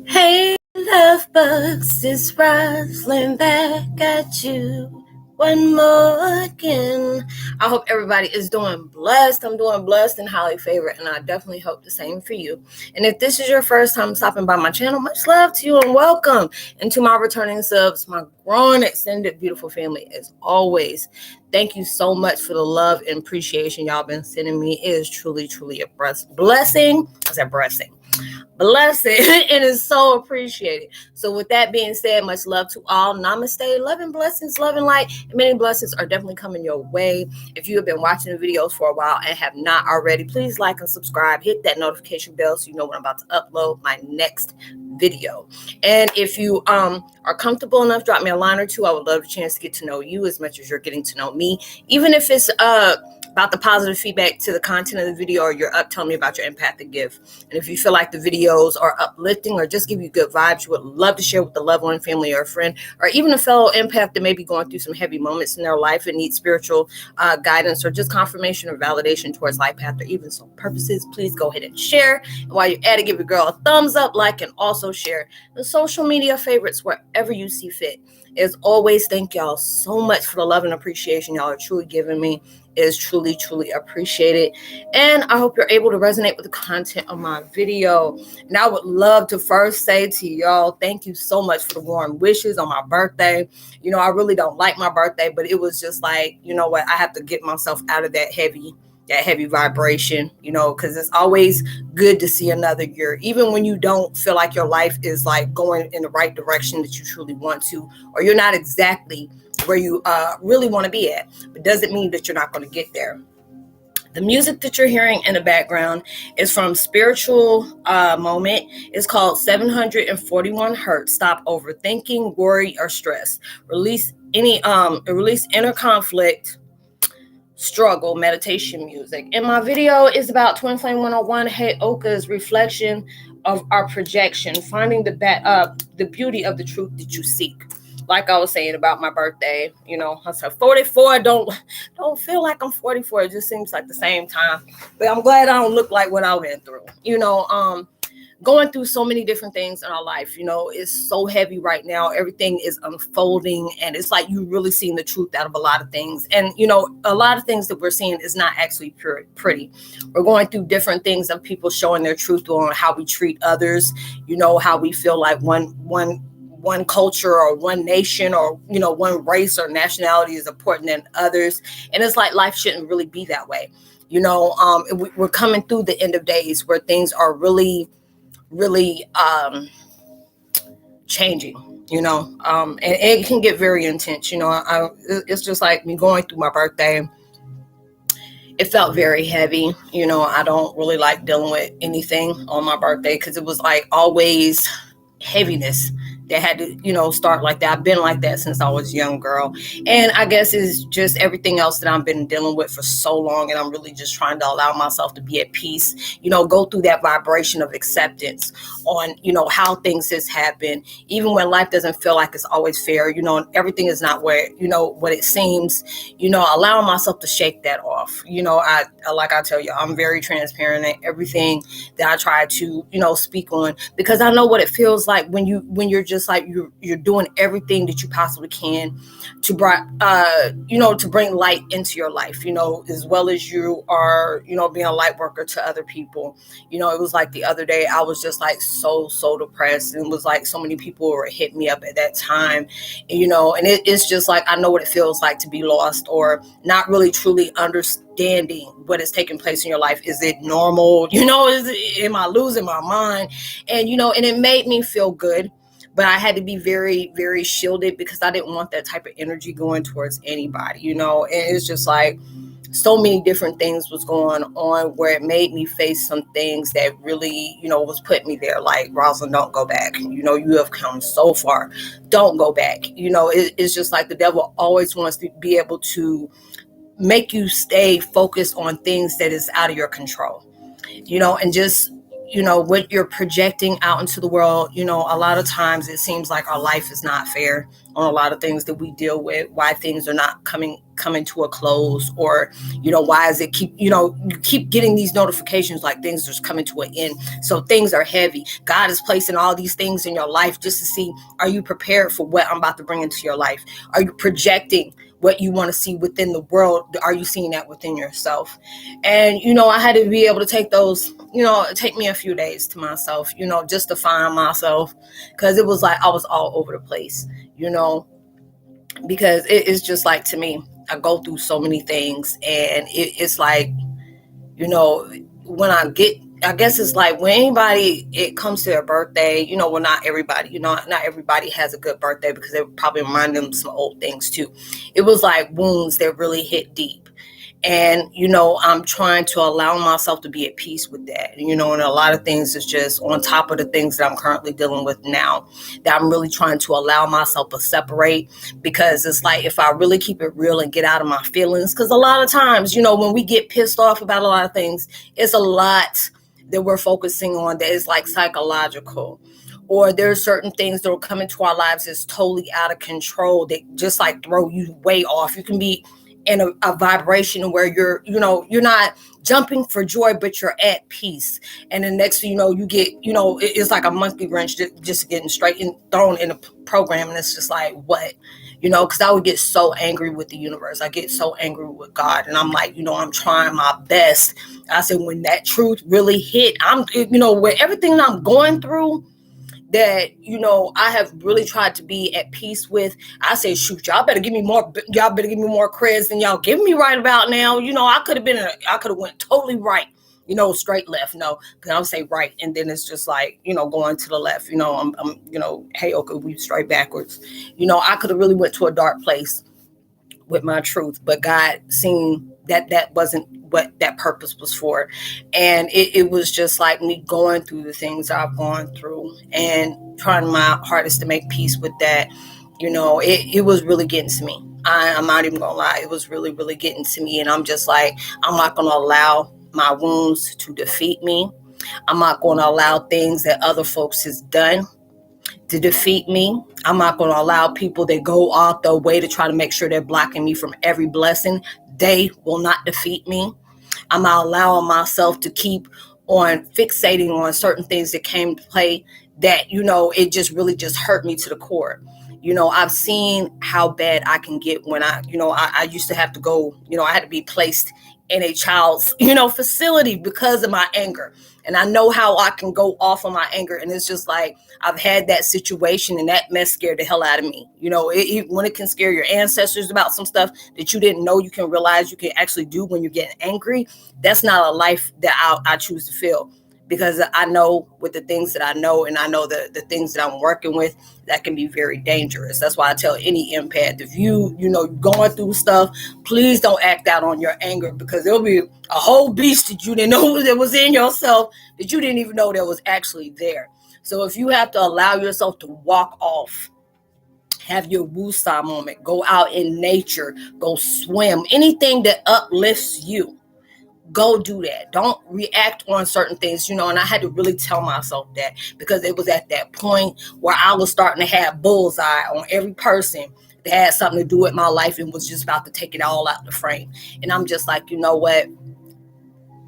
Hey, love bugs, it's Roslynn back at you one more again. I hope everybody is doing blessed. I'm doing blessed and highly favored, and I definitely hope the same for you. And if this is your first time stopping by my channel, much love to you and welcome. And to my returning subs, my growing, extended, beautiful family, as always, thank you so much for the love and appreciation y'all been sending me. It is truly, truly a blessing. I said blessing. It is so appreciated. So with that being said, much love to all. Namaste. Love and blessings, love and light, and many blessings are definitely coming your way. If you have been watching the videos for a while and have not already, please like and subscribe. Hit that notification bell so you know when I'm about to upload my next video. And if you are comfortable enough, drop me a line or two. I would love a chance to get to know you as much as you're getting to know me, even if it's about the positive feedback to the content of the video, or you're up telling me about your empathic gift. And if you feel like the videos are uplifting or just give you good vibes, you would love to share with a loved one, family, or a friend, or even a fellow empath that may be going through some heavy moments in their life and needs spiritual guidance or just confirmation or validation towards life path or even soul purposes, please go ahead and share. And while you're at it, give your girl a thumbs up, like, and also share the social media favorites wherever you see fit. As always, thank y'all so much for the love and appreciation y'all are truly giving me. Is truly, truly appreciated. And I hope you're able to resonate with the content of my video. And I would love to first say to y'all, thank you so much for the warm wishes on my birthday. You know, I really don't like my birthday, but it was just like, you know what, I have to get myself out of that heavy vibration, you know, because it's always good to see another year, even when you don't feel like your life is like going in the right direction that you truly want to, or you're not exactly where you really want to be at, but doesn't mean that you're not going to get there. The music that you're hearing in the background is from Spiritual Moment. It's called 741 Hertz. Stop overthinking, worry, or stress. Release inner conflict, struggle, meditation music. And my video is about Twin Flame 101, Heyokas, reflection of our projection, finding the beauty of the truth that you seek. Like I was saying about my birthday, you know, I said 44. Don't feel like I'm 44. It just seems like the same time. But I'm glad I don't look like what I went through. You know, going through so many different things in our life, you know, it's so heavy right now. Everything is unfolding, and it's like you really seeing the truth out of a lot of things. And, you know, a lot of things that we're seeing is not actually pretty. We're going through different things of people showing their truth on how we treat others, you know, how we feel like one culture or one nation or, you know, one race or nationality is important than others. And it's like life shouldn't really be that way. You know, we're coming through the end of days where things are really changing, you know, and it can get very intense. You know, it's just like me going through my birthday. It felt very heavy. You know, I don't really like dealing with anything on my birthday because it was like always heaviness that had to, you know, start like that. I've been like that since I was a young girl. And I guess it's just everything else that I've been dealing with for so long. And I'm really just trying to allow myself to be at peace, you know, go through that vibration of acceptance on, you know, how things has happened, even when life doesn't feel like it's always fair, you know, and everything is not where, you know, what it seems, you know, allowing myself to shake that off. You know, like I tell you, I'm very transparent in everything that I try to, you know, speak on, because I know what it feels like when you're just like you're doing everything that you possibly can to bring light into your life, you know, as well as you are, you know, being a light worker to other people. You know, it was like the other day I was just like so depressed, and it was like so many people were hitting me up at that time, you know, and it's just like I know what it feels like to be lost or not really truly understanding what is taking place in your life. Is it normal? You know, am I losing my mind? And, you know, and it made me feel good, but I had to be very, very shielded because I didn't want that type of energy going towards anybody, you know. And it's just like so many different things was going on where it made me face some things that really, you know, was putting me there. Like, Roslynn, don't go back. You know, you have come so far. Don't go back. You know, it's just like the devil always wants to be able to make you stay focused on things that is out of your control, you know, and just, what you're projecting out into the world. A lot of times it seems like our life is not fair on a lot of things that we deal with, why things are not coming to a close, or why is it keep you keep getting these notifications like things are coming to an end. So things are heavy. God is placing all these things in your life just to see, are you prepared for what I'm about to bring into your life? Are you projecting what you want to see within the world? Are you seeing that within yourself? And I had to be able to take those, take me a few days to myself, just to find myself, because it was like I was all over the place, because it is just like, to me, I go through so many things, and it's like, when I guess it's like when anybody, it comes to their birthday, well, not everybody, not everybody has a good birthday, because they probably remind them of some old things too. It was like wounds that really hit deep. And, I'm trying to allow myself to be at peace with that. And a lot of things is just on top of the things that I'm currently dealing with now, that I'm really trying to allow myself to separate, because it's like, if I really keep it real and get out of my feelings, because a lot of times, when we get pissed off about a lot of things, it's a lot that we're focusing on that is like psychological, or there's certain things that will come into our lives that's totally out of control, that just like throw you way off. You can be in a vibration where you're not jumping for joy, but you're at peace. And the next thing you know, you get, it's like a monkey wrench just getting straight and thrown in a program. And it's just like, what? Because I would get so angry with the universe. I get so angry with God. And I'm like, I'm trying my best. I said, when that truth really hit, with everything that I'm going through, that, I have really tried to be at peace with. I say, shoot, y'all better give me more creds than y'all give me right about now. I could have went totally right, straight left. No, because I'll say right. And then it's just like, going to the left, I'm Heyokas, we straight backwards. I could have really went to a dark place with my truth, but God seen that wasn't what that purpose was for. And it was just like me going through the things I've gone through and trying my hardest to make peace with that. It was really getting to me. I'm not even gonna lie. It was really, really getting to me. And I'm just like, I'm not gonna allow my wounds to defeat me. I'm not gonna allow things that other folks has done to defeat me. I'm not going to allow people that go out their way to try to make sure they're blocking me from every blessing. They will not defeat me. I'm not allowing myself to keep on fixating on certain things that came to play that, it just really just hurt me to the core. I've seen how bad I can get when I used to have to go, I had to be placed in a child's, facility because of my anger. And I know how I can go off on my anger. And it's just like, I've had that situation, and that mess scared the hell out of me. When it can scare your ancestors about some stuff that you didn't know you can realize you can actually do when you're getting angry, that's not a life that I choose to feel. Because I know with the things that I know, and I know the things that I'm working with, that can be very dangerous. That's why I tell any empath, if you're going through stuff, please don't act out on your anger, because there'll be a whole beast that you didn't know that was in yourself, that you didn't even know that was actually there. So if you have to allow yourself to walk off, have your woosah moment, go out in nature, go swim, anything that uplifts you, go do that. Don't react on certain things, and I had to really tell myself that, because it was at that point where I was starting to have bullseye on every person that had something to do with my life and was just about to take it all out the frame. And I'm just like, you know what?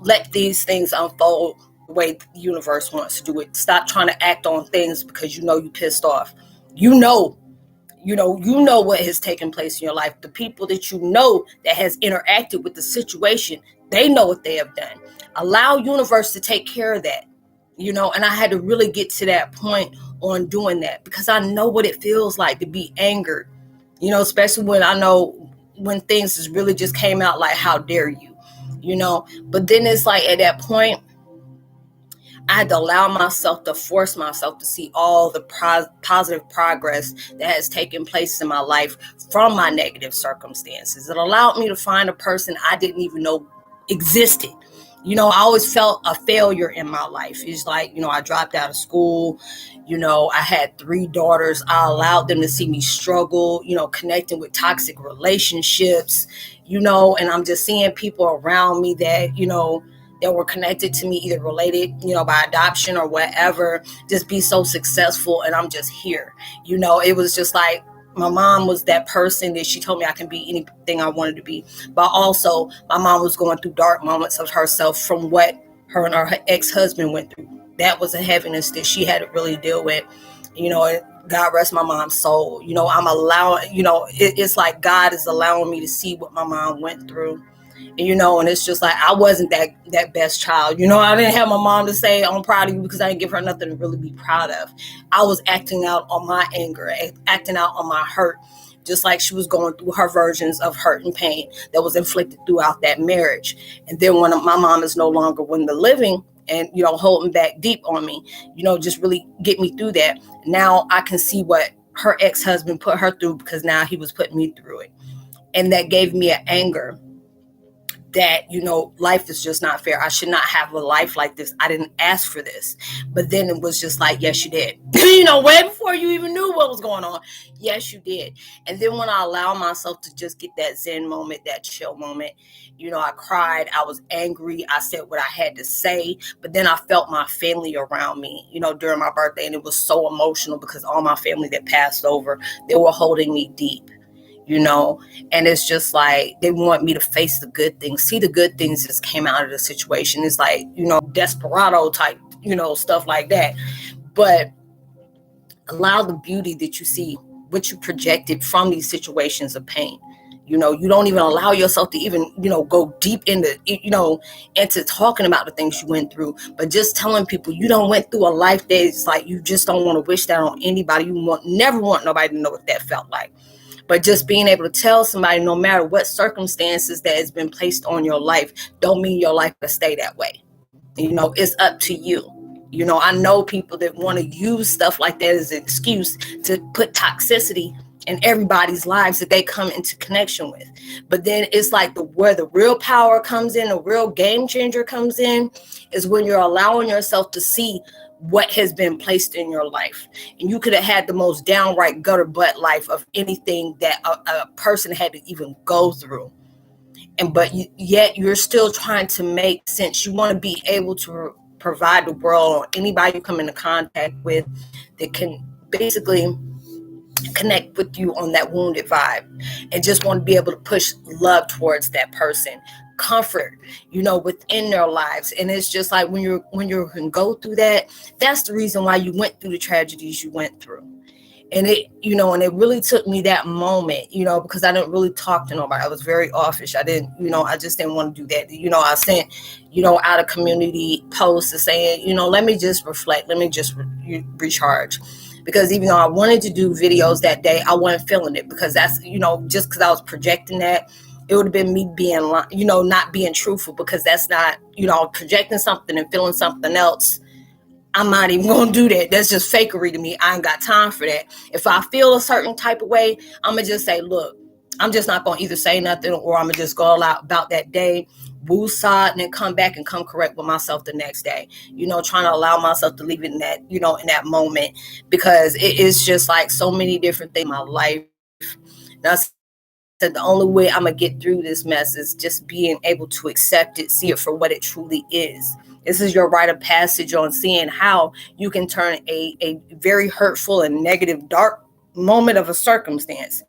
Let these things unfold the way the universe wants to do it. Stop trying to act on things because you pissed off. You know what has taken place in your life. The people that that has interacted with the situation, they know what they have done. Allow universe to take care of that, and I had to really get to that point on doing that, because I know what it feels like to be angered, especially when I know when things just really just came out like, how dare you, but then it's like at that point, I had to allow myself to force myself to see all the positive progress that has taken place in my life from my negative circumstances. It allowed me to find a person I didn't even know existed. I always felt a failure in my life. It's like, I dropped out of school. I had 3 daughters. I allowed them to see me struggle, connecting with toxic relationships, and I'm just seeing people around me that, that were connected to me, either related, by adoption or whatever, just be so successful. And I'm just here. It was just like, my mom was that person that she told me I can be anything I wanted to be. But also, my mom was going through dark moments of herself from what her and her ex-husband went through. That was a heaviness that she had to really deal with. God rest my mom's soul. I'm allowing, it's like God is allowing me to see what my mom went through. And it's just like, I wasn't that best child. I didn't have my mom to say, I'm proud of you, because I didn't give her nothing to really be proud of. I was acting out on my anger, acting out on my hurt, just like she was going through her versions of hurt and pain that was inflicted throughout that marriage. And then when my mom is no longer when the living, and, holding back deep on me, just really get me through that. Now I can see what her ex-husband put her through, because now he was putting me through it. And that gave me an anger that, life is just not fair. I should not have a life like this. I didn't ask for this. But then it was just like, yes, you did. Way before you even knew what was going on. Yes, you did. And then when I allowed myself to just get that zen moment, that chill moment, I cried. I was angry. I said what I had to say. But then I felt my family around me, during my birthday. And it was so emotional, because all my family that passed over, they were holding me deep. And it's just like, they want me to face the good things, see the good things that came out of the situation. It's like, desperado type, stuff like that. But allow the beauty that you see, what you projected from these situations of pain. You don't even allow yourself to even, go deep into, into talking about the things you went through, but just telling people you don't went through a life that it's like, you just don't want to wish that on anybody. You never want nobody to know what that felt like. But just being able to tell somebody, no matter what circumstances that has been placed on your life, don't mean your life will stay that way. It's up to you. I know people that want to use stuff like that as an excuse to put toxicity in everybody's lives that they come into connection with. But then it's like where the real power comes in, the real game changer comes in, is when you're allowing yourself to see what has been placed in your life. And you could have had the most downright gutter butt life of anything that a person had to even go through. But yet you're still trying to make sense. You want to be able to provide the world, or anybody you come into contact with, that can basically connect with you on that wounded vibe, and just want to be able to push love towards that person, comfort, within their lives. And it's just like, when you can go through that, that's the reason why you went through the tragedies you went through. And it, and it really took me that moment, because I didn't really talk to nobody. I was very offish. I didn't, I just didn't want to do that. I sent, out of community posts saying, let me just reflect, let me just recharge. Because even though I wanted to do videos that day, I wasn't feeling it, because that's, just because I was projecting that, it would have been me being, not being truthful, because that's not, projecting something and feeling something else. I'm not even going to do that. That's just fakery to me. I ain't got time for that. If I feel a certain type of way, I'm going to just say, look, I'm just not going to either say nothing, or I'm going to just go all out about that day, woosah, and then come back and come correct with myself the next day. Trying to allow myself to leave it in that, in that moment, because it is just like so many different things in my life. Now, that the only way I'm going to get through this mess is just being able to accept it, see it for what it truly is. This is your rite of passage on seeing how you can turn a very hurtful and negative, dark moment of a circumstance,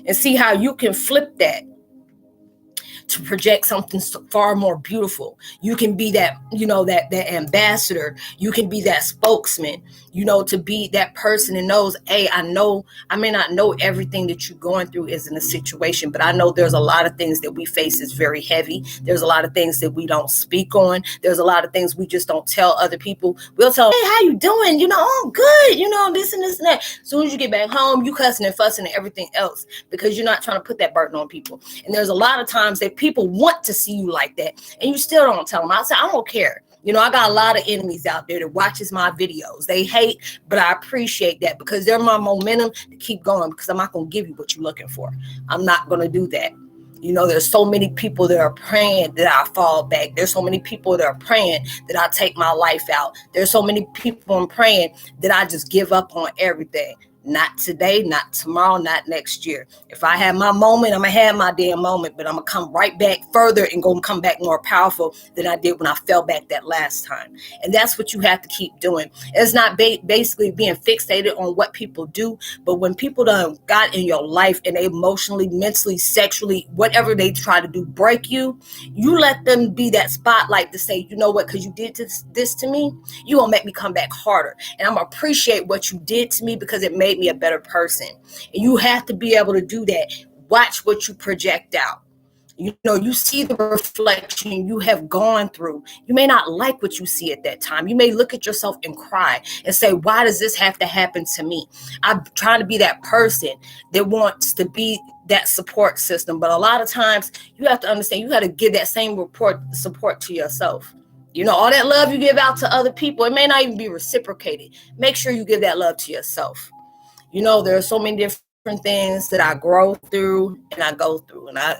and see how you can flip that to project something far more beautiful. You can be that, that ambassador. You can be that spokesman, to be that person that knows, hey, I may not know everything that you're going through is in a situation, but I know there's a lot of things that we face is very heavy. There's a lot of things that we don't speak on. There's a lot of things we just don't tell other people. We'll tell, hey, how you doing? Oh, good. This and this and that. As soon as you get back home, you cussing and fussing and everything else, because you're not trying to put that burden on people. And there's a lot of times that people want to see you like that, and you still don't tell them. I say, I don't care. I got a lot of enemies out there that watches my videos. They hate, but I appreciate that, because they're my momentum to keep going, because I'm not going to give you what you're looking for. I'm not going to do that. There's so many people that are praying that I fall back. There's so many people that are praying that I take my life out. There's so many people I'm praying that I just give up on everything. Not today, not tomorrow, not next year. If I have my moment, I'm going to have my damn moment, but I'm going to come right back further and come back more powerful than I did when I fell back that last time. And that's what you have to keep doing. It's not basically being fixated on what people do, but when people done got in your life and they emotionally, mentally, sexually, whatever they try to do, break you, you let them be that spotlight to say, you know what, because you did this to me, you gonna make me come back harder. And I'm gonna appreciate what you did to me because it made me a better person. And you have to be able to do that. Watch what you project out. You know, you see the reflection you have gone through. You may not like what you see at that time. You may look at yourself and cry and say, why does this have to happen to me? I'm trying to be that person that wants to be that support system. But a lot of times you have to understand, you got to give that same support to yourself. You know, all that love you give out to other people, it may not even be reciprocated. Make sure you give that love to yourself. You know, there are so many different things that I grow through and I go through. And I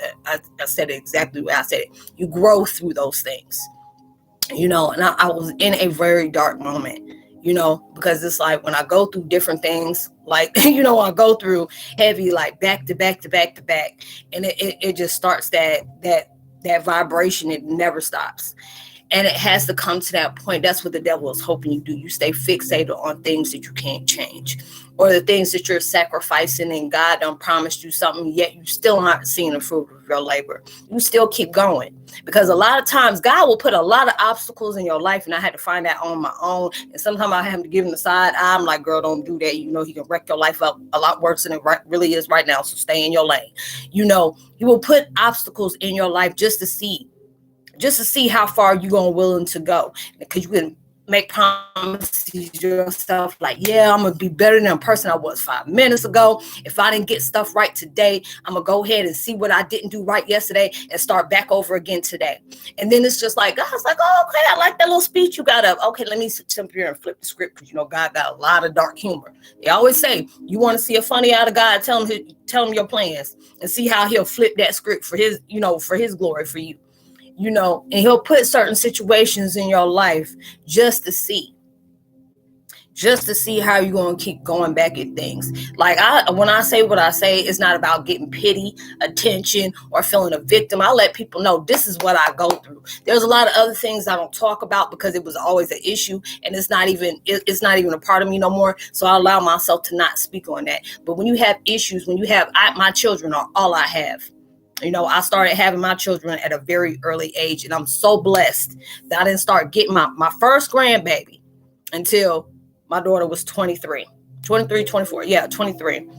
said it exactly the way I said it. You grow through those things, you know, and I was in a very dark moment, you know, because it's like when I go through different things, like, you know, I go through heavy, like back to back to back to back. And it just starts that vibration. It never stops. And it has to come to that point. That's what the devil is hoping you do. You stay fixated on things that you can't change, or the things that you're sacrificing and God done promised you something, yet you still aren't seeing the fruit of your labor. You still keep going, because a lot of times God will put a lot of obstacles in your life. And I had to find that on my own. And sometimes I have to give him the side. I'm like, girl, don't do that. You know, he can wreck your life up a lot worse than it really is right now. So stay in your lane. You know, he will put obstacles in your life just to see how far you're going willing to go, because you can make promises to yourself like, yeah, I'm gonna be better than the person I was 5 minutes ago. If I didn't get stuff right today, I'm gonna go ahead and see what I didn't do right yesterday and start back over again today. And then it's just like, God's like, oh, okay, I like that little speech you got up. Okay, let me sit here and flip the script, because you know God got a lot of dark humor. They always say, you want to see a funny out of God, tell him your plans and see how he'll flip that script for his, you know, for his glory for you. You know, and he'll put certain situations in your life just to see how you're going to keep going back at things. Like when I say what I say, it's not about getting pity, attention, or feeling a victim. I let people know this is what I go through. There's a lot of other things I don't talk about because it was always an issue, and it's not even a part of me no more. So I allow myself to not speak on that. But when you have issues, my children are all I have. You know, I started having my children at a very early age, and I'm so blessed that I didn't start getting my first grandbaby until my daughter was 23, 24. Yeah, 23.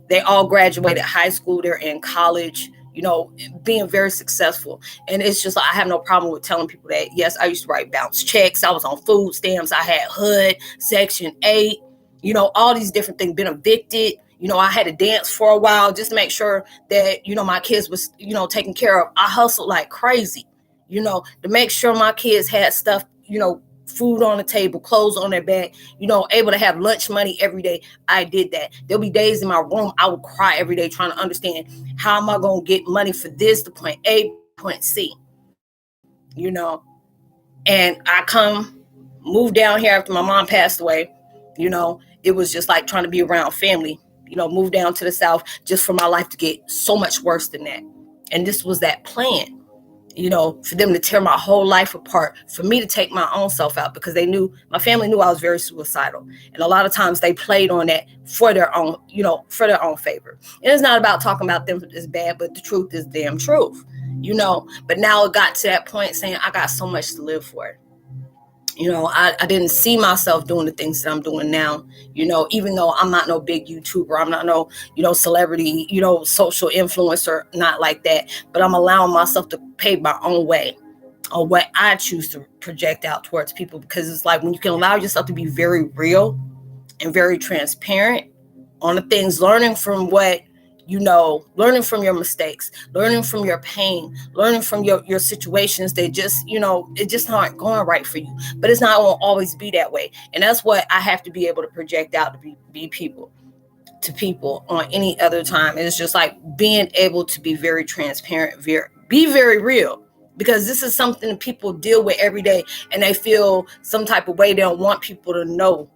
They all graduated high school. They're in college, you know, being very successful. And it's just like, I have no problem with telling people that, yes, I used to write bounce checks. I was on food stamps. I had HUD, Section 8, you know, all these different things, been evicted. You know, I had to dance for a while just to make sure that, you know, my kids was, you know, taken care of. I hustled like crazy, you know, to make sure my kids had stuff, you know, food on the table, clothes on their back, you know, able to have lunch money every day. I did that. There'll be days in my room I would cry every day trying to understand, how am I going to get money for this to point A, point C, you know. And I moved down here after my mom passed away. You know, it was just like trying to be around family. You know, moved down to the South just for my life to get so much worse than that. And this was that plan, you know, for them to tear my whole life apart, for me to take my own self out, because my family knew I was very suicidal. And a lot of times they played on that for their own, you know, for their own favor. And it's not about talking about them as bad, but the truth is damn truth, you know. But now it got to that point saying, I got so much to live for. You know, I didn't see myself doing the things that I'm doing now, you know, even though I'm not no big YouTuber, I'm not no, you know, celebrity, you know, social influencer, not like that. But I'm allowing myself to pave my own way on what I choose to project out towards people, because it's like when you can allow yourself to be very real and very transparent on the things, learning from learning from your mistakes, learning from your pain, learning from your situations that just, you know, it just aren't going right for you. But it's not going to always be that way. And that's what I have to be able to project out to be people to people on any other time. And it's just like being able to be very transparent, be very real, because this is something people deal with every day, and they feel some type of way. They don't want people to know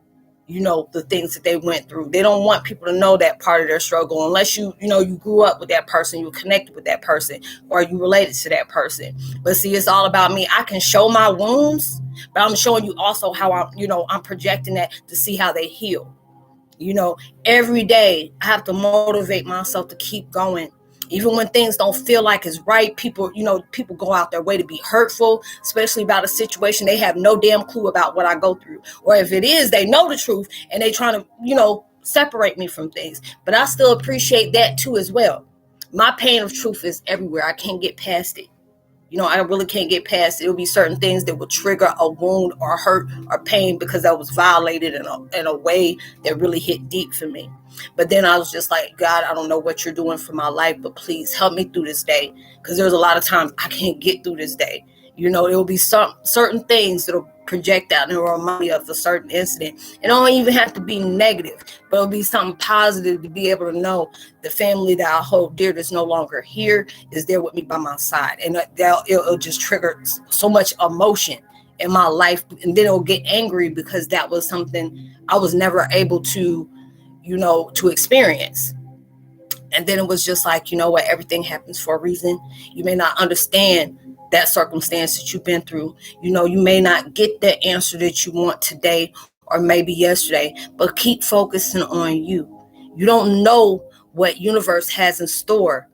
the things that they went through. They don't want people to know that part of their struggle unless you grew up with that person, you connected with that person, or you related to that person. But see, it's all about me. I can show my wounds, but I'm showing you also how I'm projecting that to see how they heal. Every day I have to motivate myself to keep going. Even when things don't feel like it's right, people go out their way to be hurtful, especially about a situation they have no damn clue about what I go through. Or if it is, they know the truth and they trying to, separate me from things. But I still appreciate that too as well. My pain of truth is everywhere. I can't get past it. I really can't get past it. It'll be certain things that will trigger a wound or hurt or pain because I was violated in a way that really hit deep for me. But then I was just like, God, I don't know what you're doing for my life, but please help me through this day. Because there's a lot of times I can't get through this day. There will be some certain things that'll project out and it'll remind me of a certain incident. It don't even have to be negative, but it'll be something positive to be able to know the family that I hold dear that's no longer here is there with me by my side. And it'll just trigger so much emotion in my life. And then it'll get angry because that was something I was never able to, to experience. And then it was just like, what, everything happens for a reason. You may not understand that circumstance that you've been through. You may not get the answer that you want today or maybe yesterday, but keep focusing on you. You don't know what universe has in store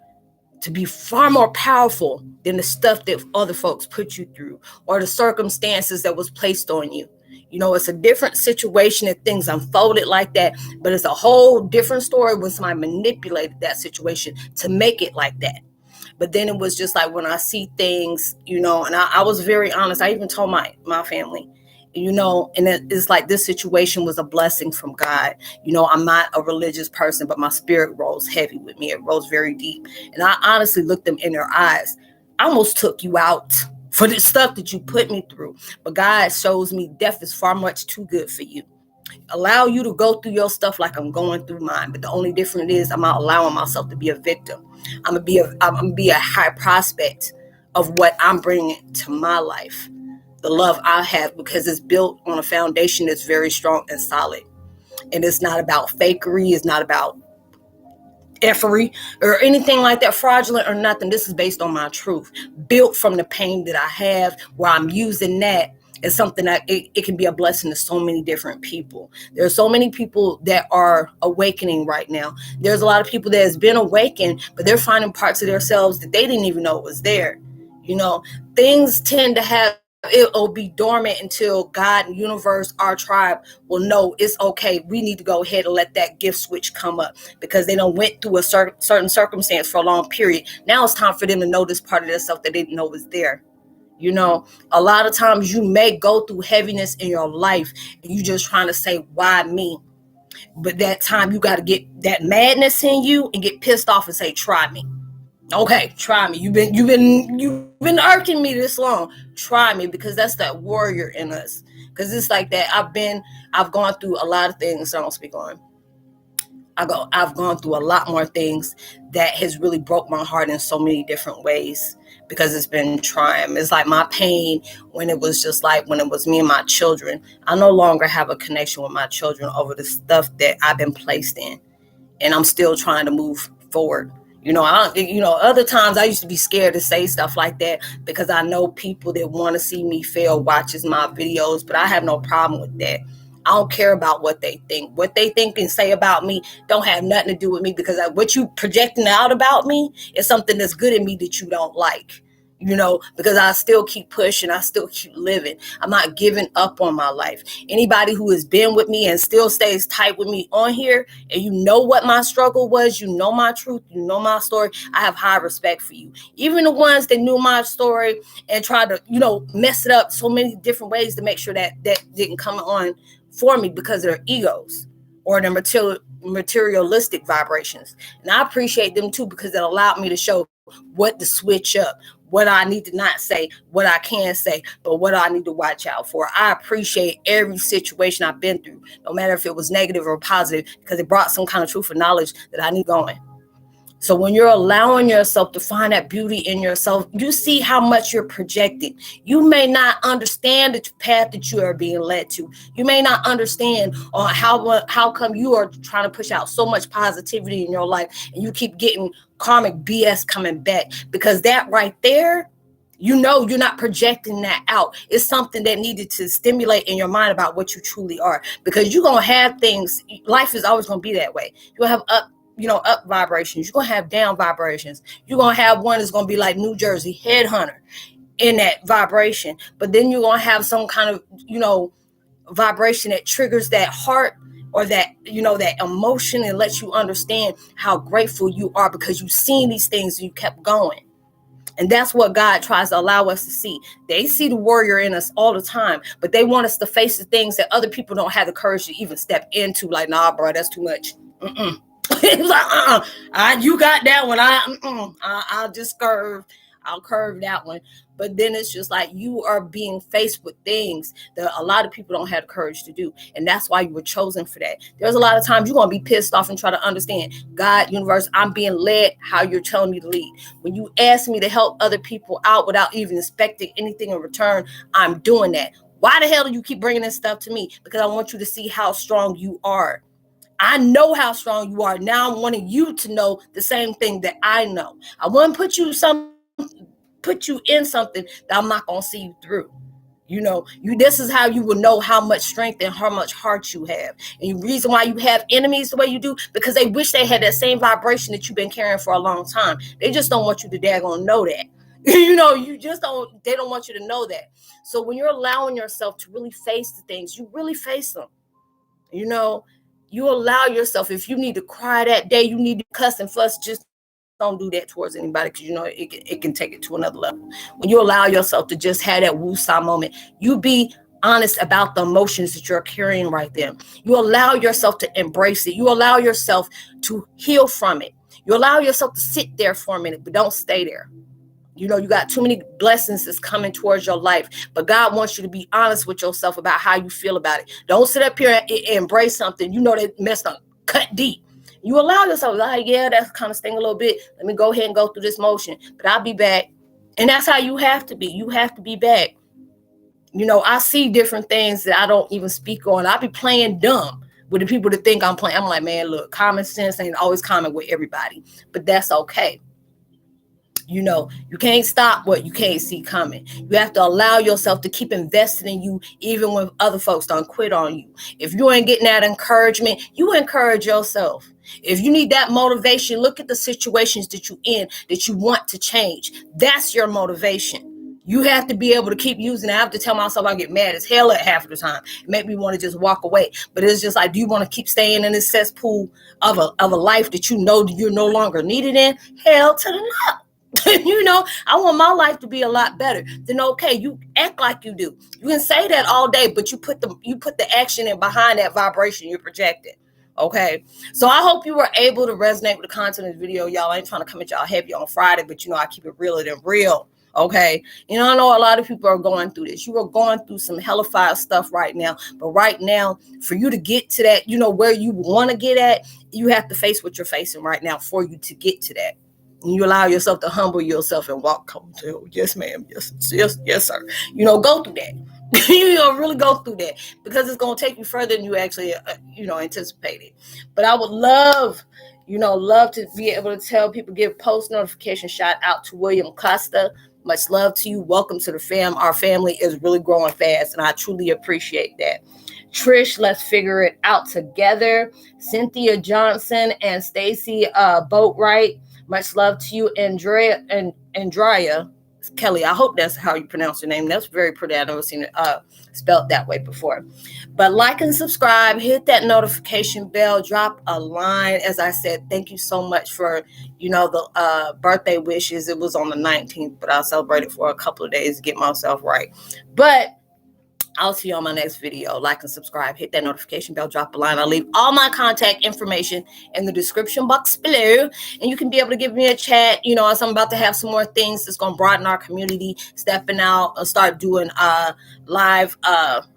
to be far more powerful than the stuff that other folks put you through or the circumstances that was placed on you. It's a different situation if things unfolded like that, but it's a whole different story when somebody manipulated that situation to make it like that. But then it was just like when I see things, and I was very honest. I even told my family, and it's like this situation was a blessing from God. I'm not a religious person, but my spirit rolls heavy with me. It rolls very deep. And I honestly looked them in their eyes. I almost took you out for the stuff that you put me through. But God shows me death is far much too good for you. Allow you to go through your stuff like I'm going through mine. But the only difference is I'm not allowing myself to be a victim. I'm gonna be a high prospect of what I'm bringing to my life. The love I have, because it's built on a foundation that's very strong and solid. And it's not about fakery. It's not about effery or anything like that, fraudulent or nothing. This is based on my truth, built from the pain that I have, where I'm using that as something that it can be a blessing to so many different people. There are so many people that are awakening right now. There's a lot of people that has been awakened, but they're finding parts of themselves that they didn't even know was there. Things tend to have, it'll be dormant until God and universe, our tribe, will know it's okay. We need to go ahead and let that gift switch come up because they done went through a certain circumstance for a long period. Now it's time for them to know this part of themselves that they didn't know was there. A lot of times you may go through heaviness in your life and you just trying to say, why me? But that time you got to get that madness in you and get pissed off and say, try me. Okay, try me. You've been irking me this long. Try me, because that's that warrior in us. Because it's like that. I've gone through a lot of things. I don't speak on. I've gone through a lot more things that has really broke my heart in so many different ways because it's been trying. It's like my pain when it was me and my children. I no longer have a connection with my children over the stuff that I've been placed in, and I'm still trying to move forward. Other times I used to be scared to say stuff like that because I know people that want to see me fail watches my videos, but I have no problem with that. I don't care about what they think. What they think and say about me don't have nothing to do with me, because what you projecting out about me is something that's good in me that you don't like. Because I still keep pushing. I still keep living. I'm not giving up on my life. Anybody who has been with me and still stays tight with me on here, and you know what my struggle was, you know my truth, you know my story, I have high respect for you. Even the ones that knew my story and tried to, mess it up so many different ways to make sure that didn't come on for me because of their egos or their materialistic vibrations. And I appreciate them too, because it allowed me to show what to switch up, what I need to not say, what I can say, but what I need to watch out for. I appreciate every situation I've been through, no matter if it was negative or positive, because it brought some kind of truth or knowledge that I need going. So when you're allowing yourself to find that beauty in yourself, you see how much you're projecting. You may not understand the path that you are being led to. You may not understand how come you are trying to push out so much positivity in your life and you keep getting karmic BS coming back, because that right there, you know, you're not projecting that out. It's something that needed to stimulate in your mind about what you truly are, because you're going to have things. Life is always going to be that way. You'll have up vibrations. You're going to have down vibrations. You're going to have one that's going to be like New Jersey headhunter in that vibration. But then you're going to have some kind of, vibration that triggers that heart or that, that emotion, and lets you understand how grateful you are because you've seen these things and you kept going. And that's what God tries to allow us to see. They see the warrior in us all the time, but they want us to face the things that other people don't have the courage to even step into. Like, nah, bro, that's too much. It's like, you got that one. I'll curve that one. But then it's just like you are being faced with things that a lot of people don't have the courage to do. And that's why you were chosen for that. There's a lot of times you're going to be pissed off and try to understand, God, universe, I'm being led how you're telling me to lead. When you ask me to help other people out without even expecting anything in return, I'm doing that. Why the hell do you keep bringing this stuff to me? Because I want you to see how strong you are. I know how strong you are. Now I'm wanting you to know the same thing that I know. I want to put you in something that I'm not going to see you through. This is how you will know how much strength and how much heart you have. And the reason why you have enemies the way you do, because they wish they had that same vibration that you've been carrying for a long time. They just don't want you to daggone know that. They don't want you to know that. So when you're allowing yourself to really face the things, you really face them. You allow yourself, if you need to cry that day, you need to cuss and fuss, just don't do that towards anybody, because it can take it to another level. When you allow yourself to just have that woosah moment, you be honest about the emotions that you're carrying right there. You allow yourself to embrace it. You allow yourself to heal from it. You allow yourself to sit there for a minute, but don't stay there. You got too many blessings that's coming towards your life, but God wants you to be honest with yourself about how you feel about it. Don't sit up here and embrace something that messed up, cut deep. You allow yourself, like, yeah, that's kind of sting a little bit. Let me go ahead and go through this motion, but I'll be back. And that's how you have to be. You have to be back. I see different things that I don't even speak on. I'll be playing dumb with the people that think I'm playing. I'm like, man, look, common sense ain't always common with everybody, but that's okay. You can't stop what you can't see coming. You have to allow yourself to keep investing in you, even when other folks don't quit on you. If you ain't getting that encouragement, you encourage yourself. If you need that motivation, look at the situations that you're in that you want to change. That's your motivation. You have to be able to keep using it. I have to tell myself I get mad as hell at half of the time. It make me want to just walk away. But it's just like, do you want to keep staying in this cesspool of a life that you know you're no longer needed in? Hell to the no. I want my life to be a lot better. Then okay, you act like you do. You can say that all day, but you put the action in behind that vibration you're projecting. Okay, so I hope you were able to resonate with the content of the video, y'all. I ain't trying to come at y'all heavy on Friday, but I keep it realer than real. Okay, I know a lot of people are going through this. You are going through some hellified stuff right now, but right now, for you to get to that, where you want to get at, you have to face what you're facing right now for you to get to that. And you allow yourself to humble yourself and walk. Yes, ma'am. Yes, sir. Go through that. Really go through that, because it's going to take you further than you actually, anticipated. But I would love to be able to tell people, give post notification shout out to William Costa. Much love to you. Welcome to the fam. Our family is really growing fast, and I truly appreciate that. Trish, let's figure it out together. Cynthia Johnson and Stacy Boatwright. Much love to you, Andrea Kelly. I hope that's how you pronounce your name. That's very pretty. I've never seen it spelled that way before. But like and subscribe, hit that notification bell, drop a line. As I said, thank you so much for, the birthday wishes. It was on the 19th, but I celebrated for a couple of days to get myself right. But I'll see you on my next video. Like and subscribe, hit that notification bell, drop a line. I'll leave all my contact information in the description box below. And you can be able to give me a chat. As I'm about to have some more things that's going to broaden our community, stepping out, start doing live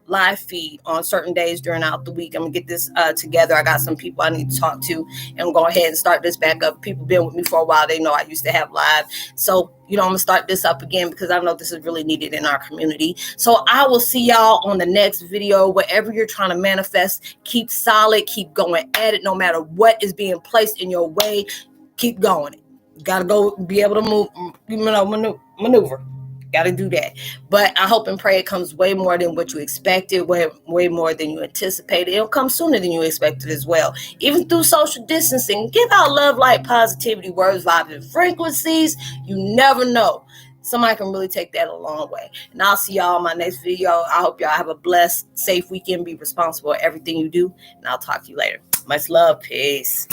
live feed on certain days during out the week. I'm gonna get this together. I got some people I need to talk to, and go ahead and start this back up. People been with me for a while. They know I used to have live. So, I'm gonna start this up again because I know this is really needed in our community. So I will see y'all on the next video. Whatever you're trying to manifest, keep solid, keep going at it. No matter what is being placed in your way, keep going. You gotta go be able to move, maneuver. Got to do that. But I hope and pray it comes way more than what you expected, way more than you anticipated. It'll come sooner than you expected as well. Even through social distancing, give out love, light, positivity, words, vibes, and frequencies. You never know. Somebody can really take that a long way. And I'll see y'all in my next video. I hope y'all have a blessed, safe weekend. Be responsible for everything you do. And I'll talk to you later. Much love. Peace.